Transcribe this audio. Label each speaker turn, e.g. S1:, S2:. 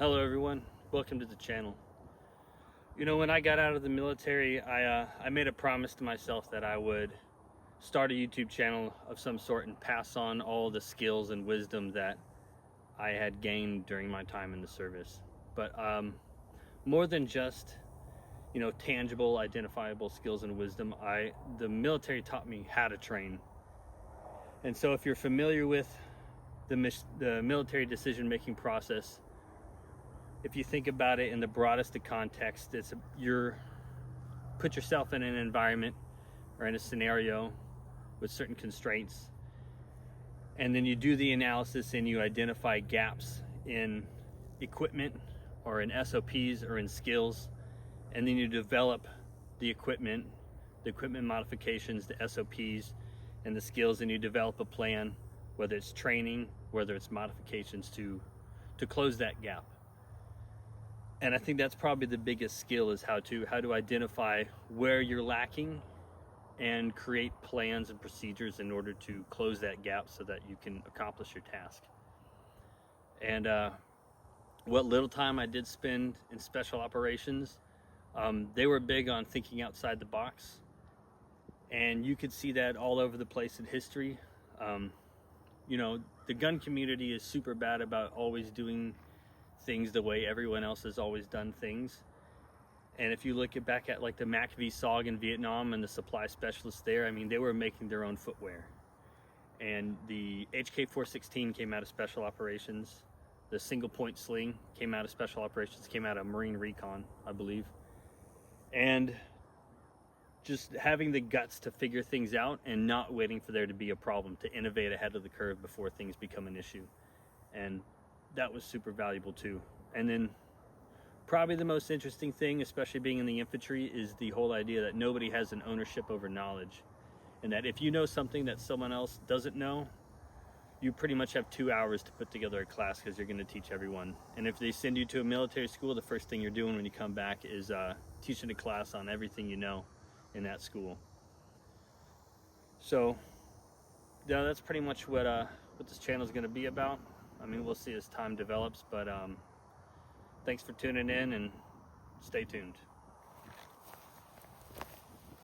S1: Hello everyone, welcome to the channel. You know, when I got out of the military, I made a promise to myself that I would start a YouTube channel of some sort and pass on all the skills and wisdom that I had gained during my time in the service. But more than just, you know, tangible, identifiable skills and wisdom, the military taught me how to train. And so if you're familiar with the military decision-making process, if you think about it in the broadest of context, put yourself in an environment or in a scenario with certain constraints, and then you do the analysis and you identify gaps in equipment or in SOPs or in skills, and then you develop the equipment modifications, the SOPs and the skills, and you develop a plan, whether it's training, whether it's modifications to close that gap. And I think that's probably the biggest skill, is how to identify where you're lacking and create plans and procedures in order to close that gap so that you can accomplish your task. And what little time I did spend in special operations, they were big on thinking outside the box. And you could see that all over the place in history. You know, the gun community is super bad about always doing things the way everyone else has always done things. And if you look back at like the Mac v SOG in Vietnam and the supply specialists there, I mean, they were making their own footwear. And the HK416 came out of special operations. The single point sling came out of special operations, came out of Marine Recon, I believe. And just having the guts to figure things out and not waiting for there to be a problem, to innovate ahead of the curve before things become an issue. And that was super valuable too. And then probably the most interesting thing, especially being in the infantry, is the whole idea that nobody has an ownership over knowledge, and that if you know something that someone else doesn't know, you pretty much have 2 hours to put together a class, because you're going to teach everyone. And if they send you to a military school, the first thing you're doing when you come back is teaching a class on everything you know in that school. So yeah, that's pretty much what this channel is going to be about. I mean, we'll see as time develops, but thanks for tuning in and stay tuned.